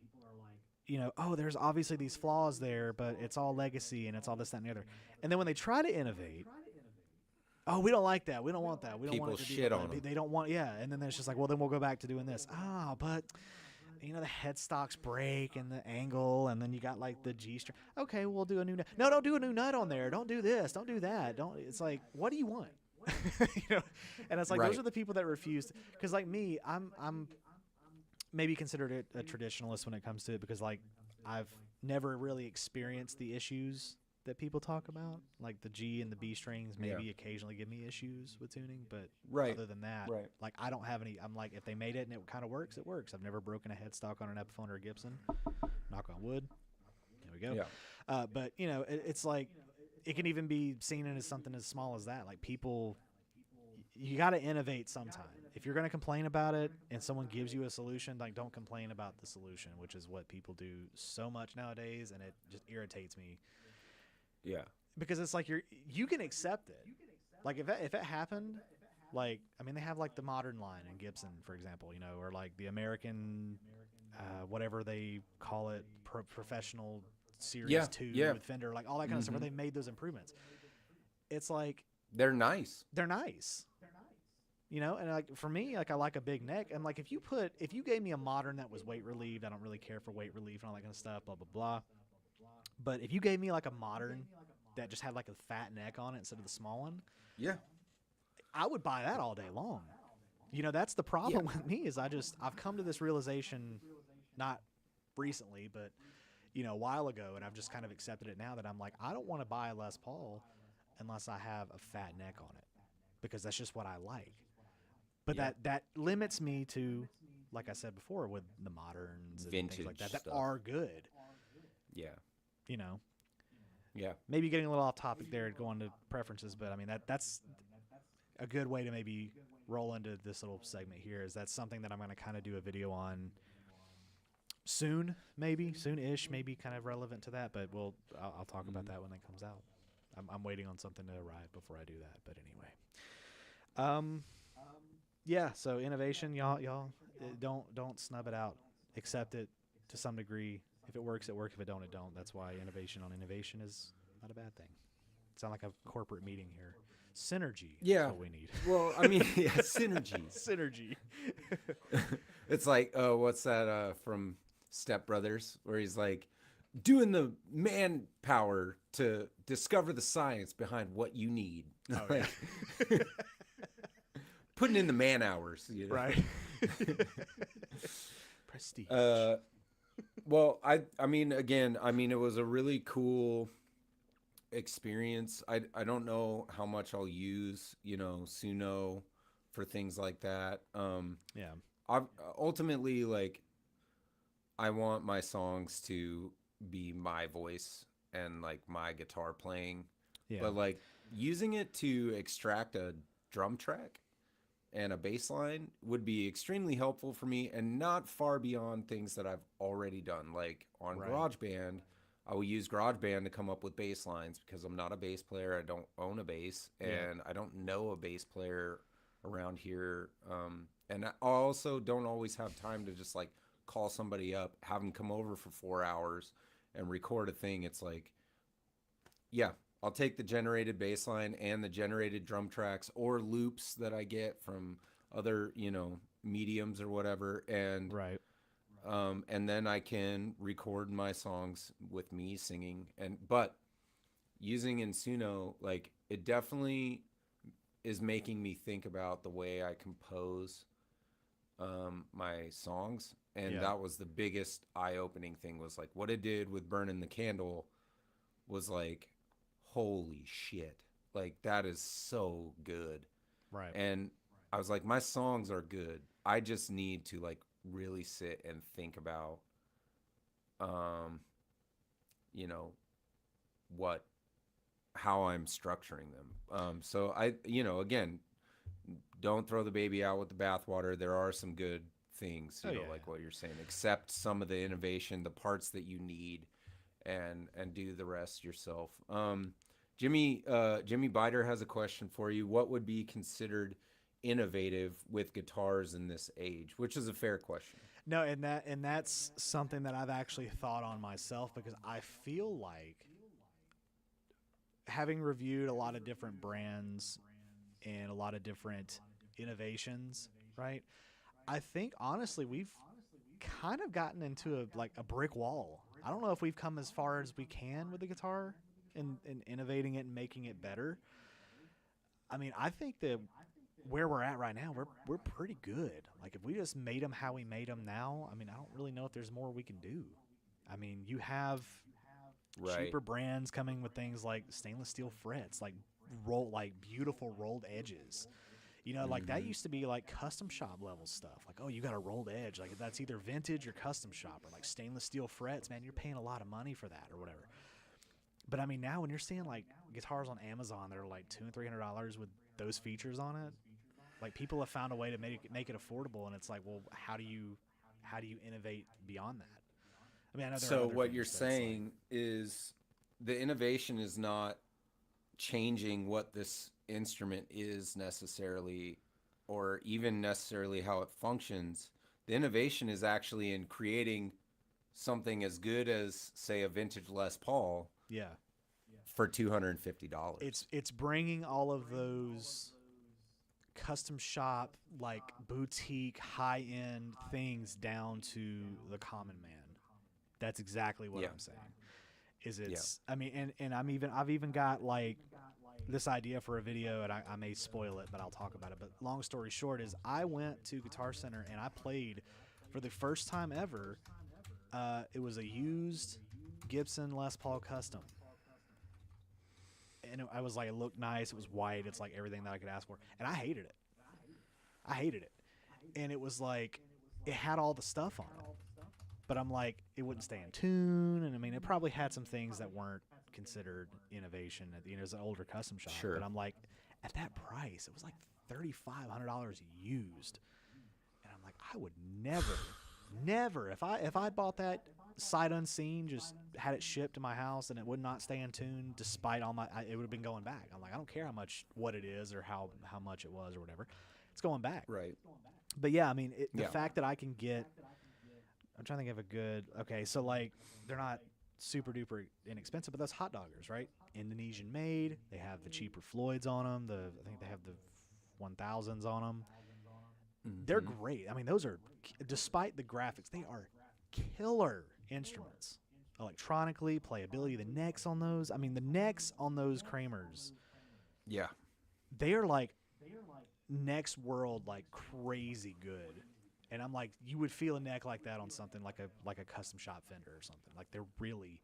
oh, there's obviously these flaws there, but it's all legacy and it's all this, that, and the other. And then when they try to innovate, oh, we don't like that. We don't want that. We don't want it to shit on them. They don't want, and then there's just like, well, then we'll go back to doing this. Oh, but the headstocks break and the angle, and then you got like the G string. Okay, we'll do a new nut. No, don't do a new nut on there. Don't do this. Don't do that. Don't. It's like, what do you want? And it's like those are the people that refuse. Because like me, I'm maybe considered a traditionalist when it comes to it, because like I've never really experienced the issues that people talk about, like the G and the B strings maybe occasionally give me issues with tuning, but other than that, like I don't have any. I'm like, if they made it and it kind of works, it works. I've never broken a headstock on an Epiphone or a Gibson. Knock on wood. There we go. But it's like it can even be seen as something as small as that. Like people, you got to innovate sometime. If you're going to complain about it and someone gives you a solution, like don't complain about the solution, which is what people do so much nowadays, and it just irritates me. Yeah, because it's like you can accept it. Like if it happened, like I mean they have like the modern line in Gibson, for example, or like the American, whatever they call it, professional series 2 with Fender, like all that kind of stuff where they made those improvements. It's like they're nice. And like for me, like I like a big neck, and like if you gave me a modern that was weight relieved, I don't really care for weight relief and all that kind of stuff, blah blah blah. But if you gave me like a modern that just had like a fat neck on it instead of the small one, I would buy that all day long. That's the problem with me is I've come to this realization, not recently, but a while ago, and I've just kind of accepted it now that I'm like, I don't want to buy a Les Paul unless I have a fat neck on it, because that's just what I like. But that limits me to, like I said before, with the moderns and vintage things like that stuff. That are good. Yeah. Maybe getting a little off topic there, going to preferences, but I mean that's a good way to maybe roll into this little segment here. Is that's something that I'm going to kind of do a video on soon-ish, maybe kind of relevant to that. But I'll talk about that when it comes out. I'm waiting on something to arrive before I do that. But anyway, So innovation, y'all, don't snub it out. Accept it to some degree. If it works, it works. If it don't, it don't. That's why innovation on innovation is not a bad thing. Sound like a corporate meeting here. Synergy is what we need. Well, I mean, synergy. Synergy. It's like, what's that from Step Brothers, where he's like, doing the manpower to discover the science behind what you need. Oh, yeah. Putting in the man hours. Right. Prestige. Well, I mean, again, it was a really cool experience. I don't know how much I'll use, Suno for things like that. Yeah. Ultimately, like, I want my songs to be my voice and like my guitar playing, but like using it to extract a drum track and a bass line would be extremely helpful for me and not far beyond things that I've already done. Like on GarageBand, I will use GarageBand to come up with bass lines because I'm not a bass player. I don't own a bass, and I don't know a bass player around here. And I also don't always have time to just like call somebody up, have them come over for 4 hours and record a thing. It's like, yeah, I'll take the generated bass line and the generated drum tracks or loops that I get from other, mediums or whatever. And and then I can record my songs with me singing. But using Insuno, like, it definitely is making me think about the way I compose my songs. And that was the biggest eye-opening thing, was like what it did with Burning the Candle was like, holy shit, like that is so good. And I was like, my songs are good, I just need to like really sit and think about how I'm structuring them. So I, again, don't throw the baby out with the bathwater. There are some good things, like what you're saying, accept some of the innovation, the parts that you need, and do the rest yourself. Jimmy Biter has a question for you. What would be considered innovative with guitars in this age? Which is a fair question. No, and that's something that I've actually thought on myself, because I feel like, having reviewed a lot of different brands and a lot of different innovations, right? I think honestly we've kind of gotten into a brick wall. I don't know if we've come as far as we can with the guitar and innovating it and making it better. I mean, I think that where we're at right now, we're pretty good. Like, if we just made them how we made them now, I mean, I don't really know if there's more we can do. I mean, you have cheaper brands coming with things like stainless steel frets, like beautiful rolled edges. Like that used to be like custom shop level stuff. Like, oh, you got a rolled edge. Like, that's either vintage or custom shop, or like stainless steel frets. Man, you're paying a lot of money for that or whatever. But I mean, now when you're seeing like guitars on Amazon that are like $200 and $300 with those features on it, like, people have found a way to make it affordable. And it's like, well, how do you innovate beyond that? I mean, I know so what you're saying is the innovation is not changing what this instrument is necessarily, or even necessarily how it functions. The innovation is actually in creating something as good as, say, a vintage Les Paul for $250. It's bringing all of those custom shop, like boutique, high-end things down to the common man. That's exactly what I'm saying. I mean, and I've even got like this idea for a video, and I may spoil it, but I'll talk about it. But long story short is, I went to Guitar Center and I played for the first time ever. It was a used Gibson Les Paul Custom. And I was like, it looked nice. It was white. It's like everything that I could ask for. And I hated it. And it was like, it had all the stuff on it. But I'm like, it wouldn't stay in tune. And I mean, it probably had some things that weren't considered innovation. It was an older custom shop. Sure. But I'm like, at that price, it was like $3,500 used. And I'm like, I would never, if I bought that sight unseen, just had it shipped to my house, and it would not stay in tune despite all it would have been going back. I'm like, I don't care what it is or how much it was or whatever. It's going back. Right. But yeah, I mean, the fact that I can get, I'm trying to think of a good, okay, so like, they're not super duper inexpensive, but those hot doggers, right? Indonesian made. They have the cheaper Floyds on them. I think they have the 1000s on them. Mm-hmm. They're great. I mean, those are, despite the graphics, they are killer instruments. Electronically, playability, the necks on those. I mean, the necks on those Kramers. Yeah. They are like next world, like crazy good. And I'm like, you would feel a neck like that on something like a custom shop Fender or something. Like, they're really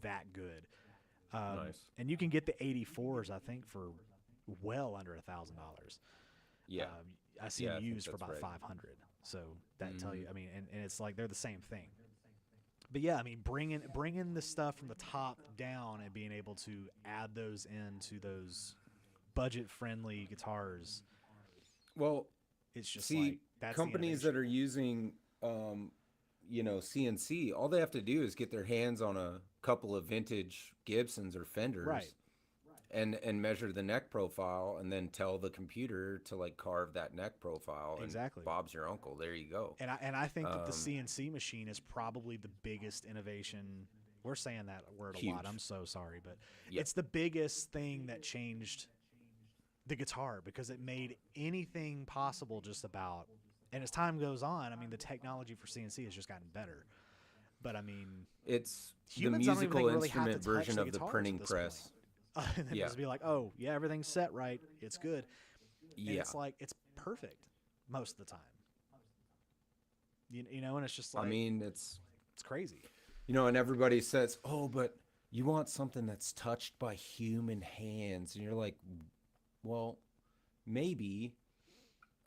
that good. Nice. And you can get the 84s, I think, for well under $1,000. Yeah. I see Yeah, I them think used for that's about right. 500. So that tell you, I mean, and it's like they're the same thing. But yeah, I mean, bringing the stuff from the top down and being able to add those into those budget-friendly guitars. Well, It's just see, like that's companies the that are using, CNC, all they have to do is get their hands on a couple of vintage Gibsons or Fenders, Right. and measure the neck profile, and then tell the computer to like carve that neck profile. Exactly. And Bob's your uncle. There you go. And I think that the CNC machine is probably the biggest innovation. We're saying that word a lot. Huge. I'm so sorry, but Yep. it's the biggest thing that changed the guitar because it made anything possible just about. And as time goes on, I mean, the technology for CNC has just gotten better. But I mean, It's the humans I don't even musical think really have to instrument touch version the of the guitars printing at this press. point. And then Yeah. just be like, oh yeah, everything's set right, it's good. And Yeah. it's like it's perfect most of the time. You know, and it's just like I mean, it's crazy. and everybody says, "Oh, but you want something that's touched by human hands," and you're like, "Well, maybe,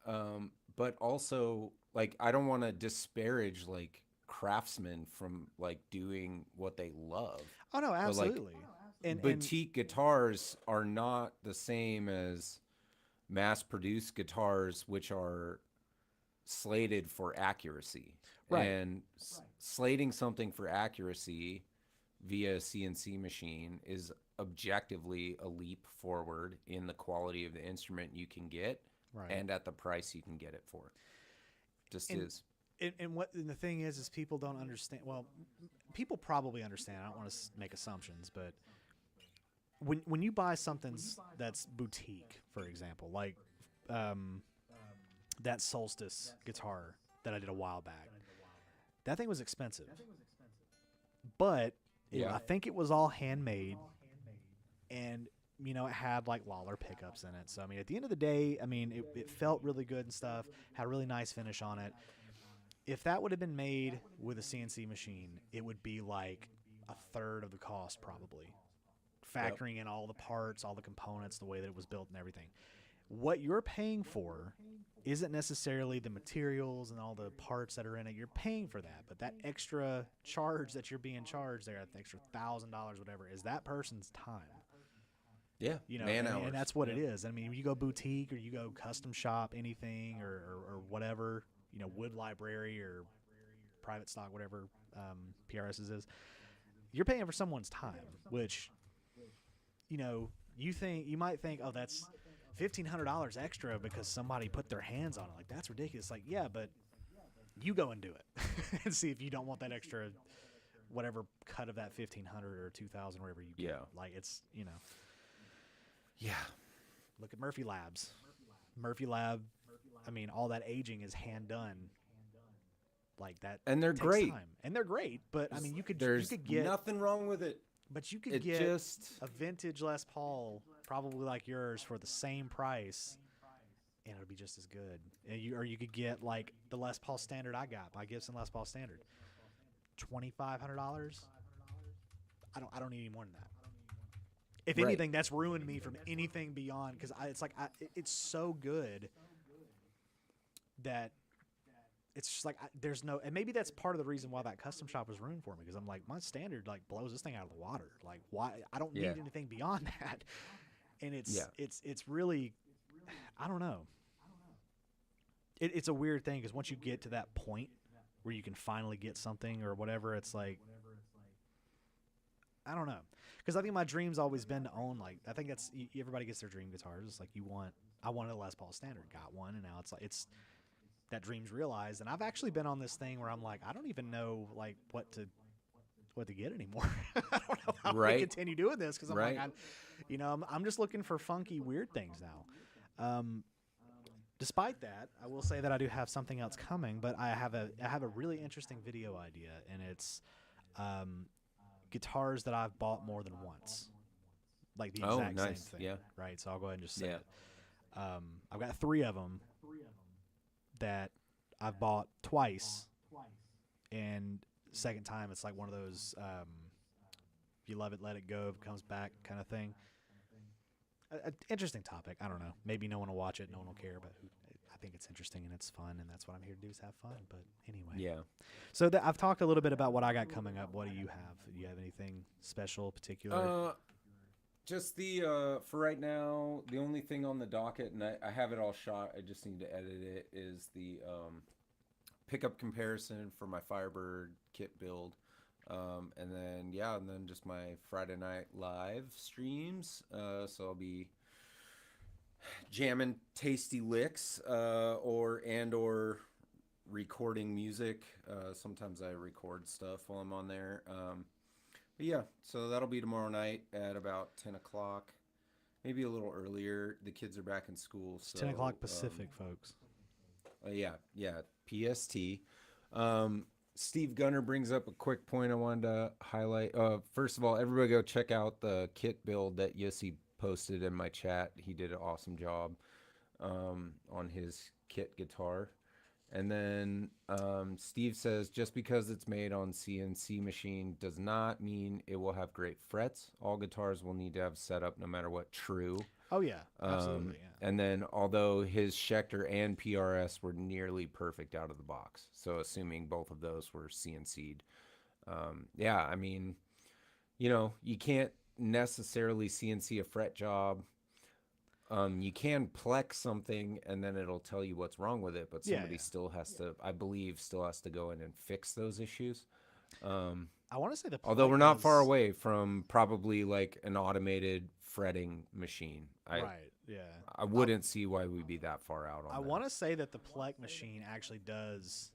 but also like I don't want to disparage like craftsmen from like doing what they love." Oh no, But, like, absolutely. And boutique guitars are not the same as mass-produced guitars, which are slated for accuracy. Right. And slating something for accuracy via a CNC machine is objectively a leap forward in the quality of the instrument you can get Right. and at the price you can get it for. Just And- is. and the thing is people don't understand. Well, people probably understand. I don't want to make assumptions, but when you buy something that's boutique, for example, like that Solstice guitar that I did a while back, that thing was expensive, but Yeah. I think it was all handmade, and it had like Lawler pickups in it. So I mean, at the end of the day, I mean, it felt really good and stuff. Had a really nice finish on it. If that would have been made with a CNC machine, it would be like a third of the cost probably, factoring in all the parts, all the components, the way that it was built and everything. What you're paying for isn't necessarily the materials and all the parts that are in it. You're paying for that, but that extra charge that you're being charged there, that extra $1,000, whatever, is that person's time. Yeah. and Man hours. that's what it is. I mean, you go boutique or you go custom shop, anything or whatever, Wood Library or private stock, whatever PRS's is, you're paying for someone's time, which, you might think, oh, that's $1,500 extra because somebody put their hands on it. Like, that's ridiculous. Like, yeah, but you go and do it and see if you don't want that extra, whatever cut of that 1,500 or 2,000, wherever you get. Yeah. Like, it's, Yeah. look at Murphy Labs. Murphy Lab, I mean, all that aging is hand done. Like that, And they're takes great. time. And they're great, but I mean, you could get nothing wrong with it. but you could It get just a vintage Les Paul, probably like yours, for the same price, and it'll be just as good. Or you could get like the Les Paul Standard I got, my Gibson Les Paul Standard, $2,500. I don't need any more than that. If Right. anything, that's ruined me from anything beyond, because it's so good that it's just like there's no, and maybe that's part of the reason why that custom shop was ruined for me, because I'm like, my Standard like blows this thing out of the water. Like, why? I don't need Yeah. anything beyond that. And it's Yeah. it's really, I don't know. It's a weird thing, because once you get to that point where you can finally get something or whatever, it's like, I don't know, because I think my dream's always been to own, like, I think that's everybody gets their dream guitars. It's like I wanted a Les Paul Standard, got one, and now it's like it's that dream's realized. And I've actually been on this thing where I'm like, I don't even know like what to get anymore. I don't know how Right. to continue doing this, because I'm Right. like, I'm just looking for funky, weird things now. Despite that, I will say that I do have something else coming, but I have a really interesting video idea, and it's guitars that I've bought more than once, like the Oh, exact nice. same thing. Yeah. Right. So I'll go ahead and just say Yeah. it. I've got 3 of them that I've bought twice, and second time it's like one of those if you love it, let it go, if it comes back kind of thing. interesting topic. I don't know. Maybe no one will watch it. No one will care, but I think it's interesting and it's fun, and that's what I'm here to do is have fun. But anyway. Yeah. So I've talked a little bit about what I got coming up. What do you have? Do you have anything special, particular? Just for right now, the only thing on the docket, and I have it all shot, I just need to edit it, is the pickup comparison for my Firebird kit build. And then just my Friday night live streams. So I'll be jamming tasty licks or recording music. Sometimes I record stuff while I'm on there. But yeah, so that'll be tomorrow night at about 10 o'clock, maybe a little earlier. The kids are back in school. It's 10 o'clock Pacific, folks. Yeah, PST. Steve Gunner brings up a quick point I wanted to highlight. First of all, everybody go check out the kit build that Yossi posted in my chat. He did an awesome job on his kit guitar. And then Steve says, just because it's made on CNC machine does not mean it will have great frets. All guitars will need to have setup no matter what. True. Oh, yeah. Absolutely, yeah. And then although his Schecter and PRS were nearly perfect out of the box, so assuming both of those were CNC'd. Yeah, I mean, you can't necessarily CNC a fret job. You can plex something and then it'll tell you what's wrong with it, but somebody still has to, I believe, go in and fix those issues. I want to say although we're not far away from probably like an automated fretting machine. Right, yeah. I wouldn't see why we'd be that far out on I want to say that the Plek machine actually does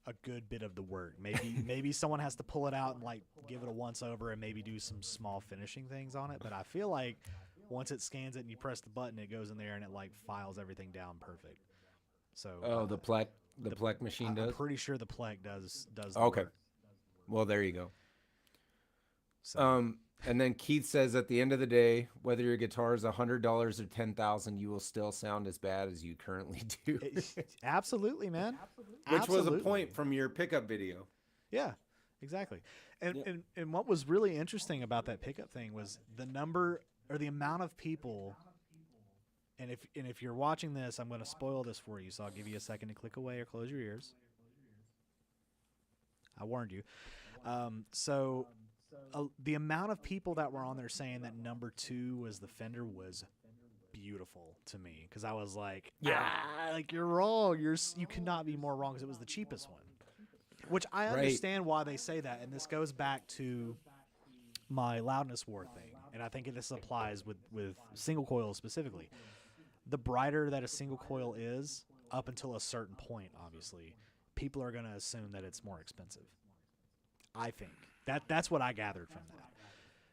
a good bit of the work. Maybe someone has to pull it out and like give it a once over and maybe do some small finishing things on it, but I feel like once it scans it and you press the button, it goes in there and it like files everything down perfect. So the Plek machine does? I'm pretty sure the Plek does the okay. work. Well, there you go. So. And then Keith says, at the end of the day, whether your guitar is $100 or $10,000, you will still sound as bad as you currently do. Absolutely, man. Which was a point from your pickup video. Yeah, exactly. And what was really interesting about that pickup thing was the number or the amount of people. And if you're watching this, I'm going to spoil this for you, so I'll give you a second to click away or close your ears. I warned you. The amount of people that were on there saying that number 2 was the Fender was beautiful to me, because I was like, like you're wrong. You cannot be more wrong, because it was the cheapest one. Which I understand why they say that, and this goes back to my loudness war thing, and I think this applies with single coils specifically. The brighter that a single coil is, up until a certain point, obviously, people are going to assume that it's more expensive. I think. That's what I gathered from that.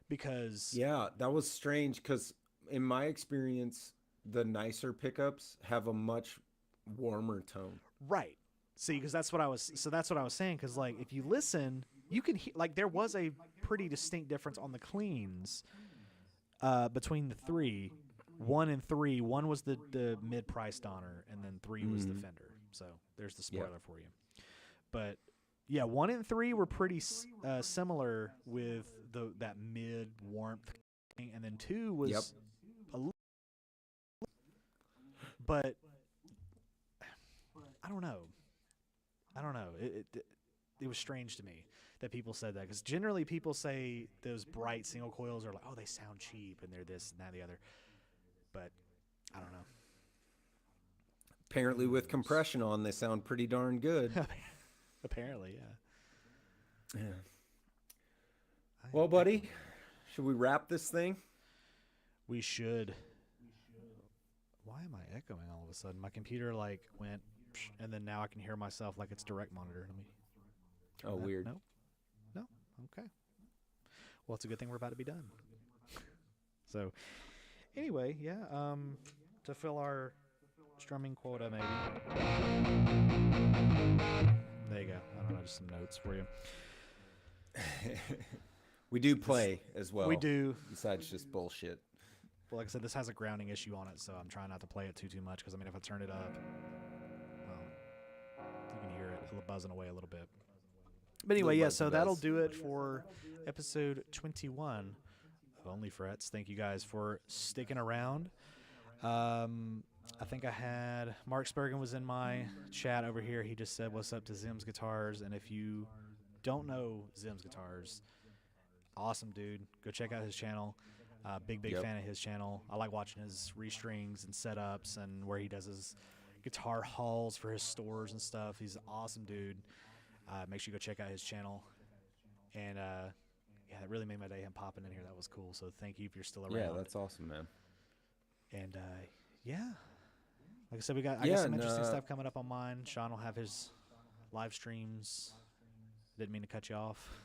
Because that was strange, because in my experience, the nicer pickups have a much warmer tone. Right. See, because that's what I was saying, because like if you listen, you can hear, like there was a pretty distinct difference on the cleans between the 3, 1 and 3. 1 was the mid-price Donner, and then 3 was the Fender. So there's the spoiler for you. But yeah, 1 and 3 were pretty similar with that mid warmth thing, and then 2 was a little. But I don't know. It was strange to me that people said that, because generally people say those bright single coils are like, oh, they sound cheap and they're this and that and the other. But I don't know. Apparently, with compression on, they sound pretty darn good. Apparently, yeah. Well, buddy, should we wrap this thing? We should. Why am I echoing all of a sudden? My computer like went, and then now I can hear myself like it's direct monitor. Let me. Oh, weird. No. Okay. Well, it's a good thing we're about to be done. So, anyway, yeah. To fill our strumming quota, maybe. There you go. I don't know, just some notes for you. We do play as well. We do. Besides just bullshit. Well, like I said, this has a grounding issue on it, so I'm trying not to play it too much, because, I mean, if I turn it up, well, you can hear it buzzing away a little bit. But anyway, yeah, so that'll do it for episode 21 OnlyFrets. Thank you guys for sticking around. I think I had Mark Spurgeon was in my chat over here. He just said, "What's up to Zim's Guitars?" And if you don't know Zim's Guitars, awesome dude. Go check out his channel. Big fan of his channel. I like watching his restrings and setups and where he does his guitar hauls for his stores and stuff. He's an awesome dude. Make sure you go check out his channel. And yeah, it really made my day, him popping in here. That was cool. So thank you if you're still around. Yeah, that's awesome, man. And yeah, like I said, I got some interesting stuff coming up on mine. Sean will have his live streams. Didn't mean to cut you off.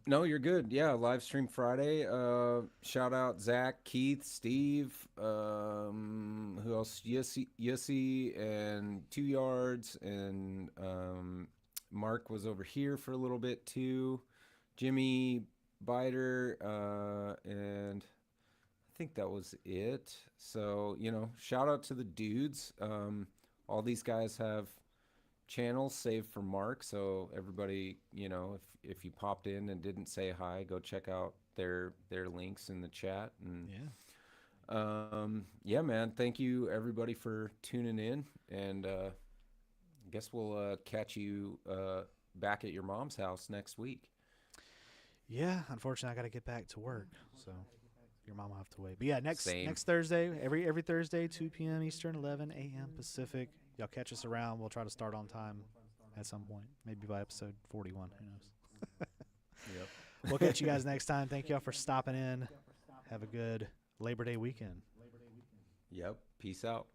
No, you're good. Yeah, live stream Friday. Shout out Zach, Keith, Steve, who else? Yussi and 2 Yards, and Mark was over here for a little bit too. Jimmy Biter, and I think that was it. So, shout out to the dudes. All these guys have channels saved for Mark, so everybody, if you popped in and didn't say hi, go check out their links in the chat. And yeah, man, thank you everybody for tuning in, and I guess we'll catch you back at your mom's house next week. Yeah, unfortunately, I got to get back to work, so your mom will have to wait. But yeah, next Thursday, every Thursday, 2 p.m. Eastern, 11 a.m. Pacific. Y'all catch us around. We'll try to start on time at some point, maybe by episode 41. Who knows? Yep. We'll catch you guys next time. Thank y'all for stopping in. Have a good Labor Day weekend. Yep. Peace out.